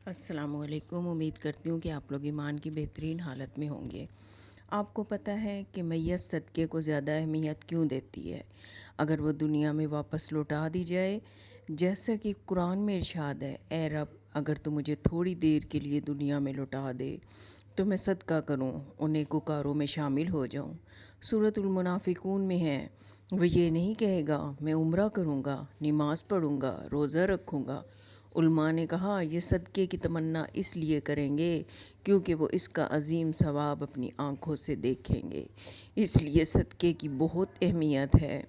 السلام علیکم۔ امید کرتی ہوں کہ آپ لوگ ایمان کی بہترین حالت میں ہوں گے۔ آپ کو پتہ ہے کہ میت صدقے کو زیادہ اہمیت کیوں دیتی ہے؟ اگر وہ دنیا میں واپس لوٹا دی جائے، جیسا کہ قرآن میں ارشاد ہے، اے رب اگر تو مجھے تھوڑی دیر کے لیے دنیا میں لوٹا دے تو میں صدقہ کروں، ان نیکوکاروں میں شامل ہو جاؤں۔ سورۃ المنافقون میں ہے، وہ یہ نہیں کہے گا میں عمرہ کروں گا، نماز پڑھوں گا، روزہ رکھوں گا۔ علماء نے کہا یہ صدقے کی تمنا اس لیے کریں گے کیونکہ وہ اس کا عظیم ثواب اپنی آنکھوں سے دیکھیں گے۔ اس لیے صدقے کی بہت اہمیت ہے۔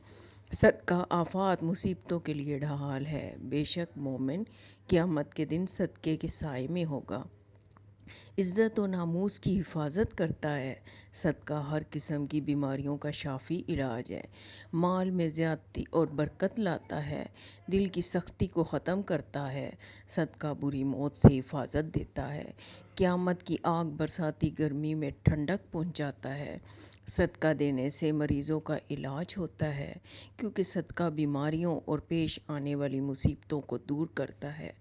صدقہ آفات مصیبتوں کے لیے ڈھال ہے۔ بے شک مومن قیامت کے دن صدقے کے سائے میں ہوگا، عزت و ناموس کی حفاظت کرتا ہے۔ صدقہ ہر قسم کی بیماریوں کا شافی علاج ہے، مال میں زیادتی اور برکت لاتا ہے، دل کی سختی کو ختم کرتا ہے۔ صدقہ بری موت سے حفاظت دیتا ہے، قیامت کی آگ برساتی گرمی میں ٹھنڈک پہنچاتا ہے۔ صدقہ دینے سے مریضوں کا علاج ہوتا ہے، کیونکہ صدقہ بیماریوں اور پیش آنے والی مصیبتوں کو دور کرتا ہے۔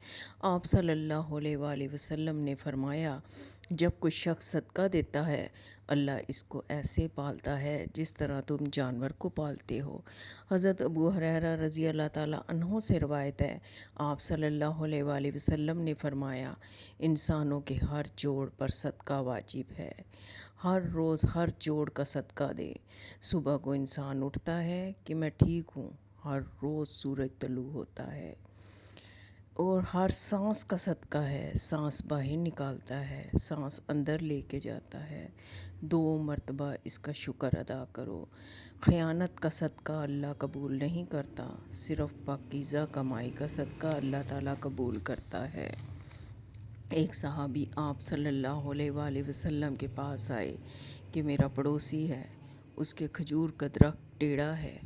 آپ صلی اللہ علیہ وآلہ وسلم نے فرمایا، جب کوئی شخص صدقہ دیتا ہے اللہ اس کو ایسے پالتا ہے جس طرح تم جانور کو پالتے ہو۔ حضرت ابو ہریرہ رضی اللہ تعالیٰ عنہ سے روایت ہے، آپ صلی اللہ علیہ وآلہ وسلم نے فرمایا، انسانوں کے ہر جوڑ پر صدقہ واجب ہے۔ ہر روز ہر جوڑ کا صدقہ دے۔ صبح کو انسان اٹھتا ہے کہ میں ٹھیک ہوں، ہر روز سورج طلوع ہوتا ہے، اور ہر سانس کا صدقہ ہے۔ سانس باہر نکالتا ہے، سانس اندر لے کے جاتا ہے، 2 مرتبہ اس کا شکر ادا کرو۔ خیانت کا صدقہ اللہ قبول نہیں کرتا، صرف پاکیزہ کمائی کا صدقہ اللہ تعالیٰ قبول کرتا ہے۔ ایک صحابی آپ صلی اللہ علیہ وآلہ وسلم کے پاس آئے کہ میرا پڑوسی ہے، اس کے کھجور کا درخت ٹیڑھا ہے،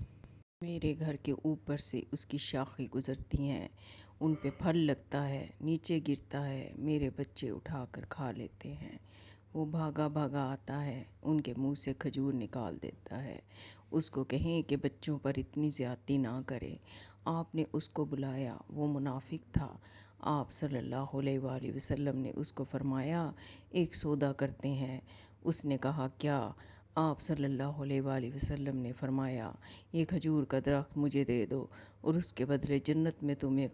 میرے گھر کے اوپر سے اس کی شاخیں گزرتی ہیں، ان پہ پھل لگتا ہے، نیچے گرتا ہے، میرے بچے اٹھا کر کھا لیتے ہیں۔ وہ بھاگا بھاگا آتا ہے، ان کے منہ سے کھجور نکال دیتا ہے۔ اس کو کہیں کہ بچوں پر اتنی زیادتی نہ کرے۔ آپ نے اس کو بلایا، وہ منافق تھا۔ آپ صلی اللہ علیہ وآلہ وسلم نے اس کو فرمایا، ایک سودا کرتے ہیں۔ اس نے کہا کیا؟ آپ صلی اللہ علیہ وآلہ وسلم نے فرمایا، یہ کھجور کا درخت مجھے دے دو اور اس کے بدلے جنت میں تمہیں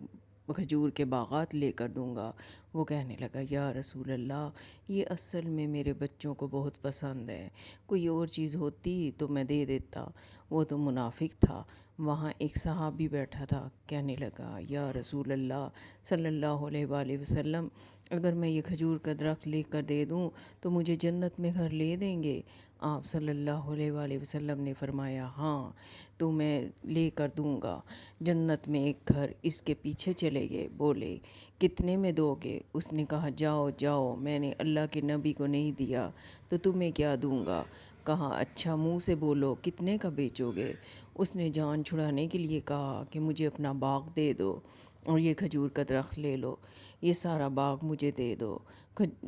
کھجور کے باغات لے کر دوں گا۔ وہ کہنے لگا، یا رسول اللہ، یہ اصل میں میرے بچوں کو بہت پسند ہے، کوئی اور چیز ہوتی تو میں دے دیتا۔ وہ تو منافق تھا۔ وہاں ایک صحابی بیٹھا تھا، کہنے لگا، یا رسول اللہ صلی اللہ علیہ وآلہ وسلم، اگر میں یہ کھجور کا درخت لے کر دے دوں تو مجھے جنت میں گھر لے دیں گے؟ آپ صلی اللہ علیہ وآلہ وسلم نے فرمایا، ہاں تو میں لے کر دوں گا۔ جنت میں ایک گھر، اس کے پیچھے چلے گئے، بولے کتنے میں دو گے؟ اس نے کہا، جاؤ جاؤ، میں نے اللہ کے نبی کو نہیں دیا تو تمہیں کیا دوں گا؟ کہا، اچھا منہ سے بولو، کتنے کا بیچو گے؟ اس نے جان چھڑانے کے لیے کہا کہ مجھے اپنا باغ دے دو اور یہ کھجور کا درخت لے لو، یہ سارا باغ مجھے دے دو۔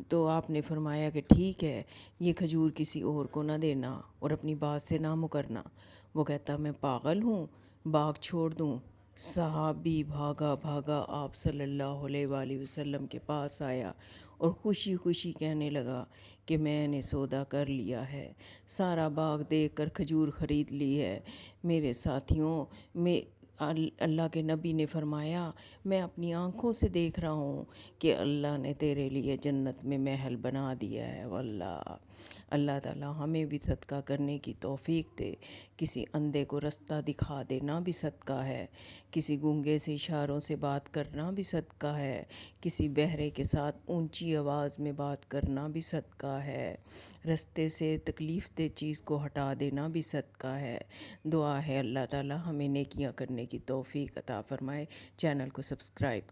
تو آپ نے فرمایا کہ ٹھیک ہے، یہ کھجور کسی اور کو نہ دینا اور اپنی بات سے نہ مکرنا۔ وہ کہتا، میں پاگل ہوں، باغ چھوڑ دوں؟ صحابی بھاگا بھاگا آپ صلی اللہ علیہ وآلہ وسلم کے پاس آیا اور خوشی خوشی کہنے لگا کہ میں نے سودا کر لیا ہے، سارا باغ دیکھ کر کھجور خرید لی ہے۔ میرے ساتھیوں، اللہ کے نبی نے فرمایا، میں اپنی آنکھوں سے دیکھ رہا ہوں کہ اللہ نے تیرے لیے جنت میں محل بنا دیا ہے۔ واللہ اللہ تعالیٰ ہمیں بھی صدقہ کرنے کی توفیق دے۔ کسی اندھے کو رستہ دکھا دینا بھی صدقہ ہے، کسی گونگے سے اشاروں سے بات کرنا بھی صدقہ ہے، کسی بہرے کے ساتھ اونچی آواز میں بات کرنا بھی صدقہ ہے، رستے سے تکلیف دہ چیز کو ہٹا دینا بھی صدقہ ہے۔ دعا ہے اللہ تعالیٰ ہمیں نیکیاں کرنے کی توفیق عطا فرمائے۔ چینل کو سبسکرائب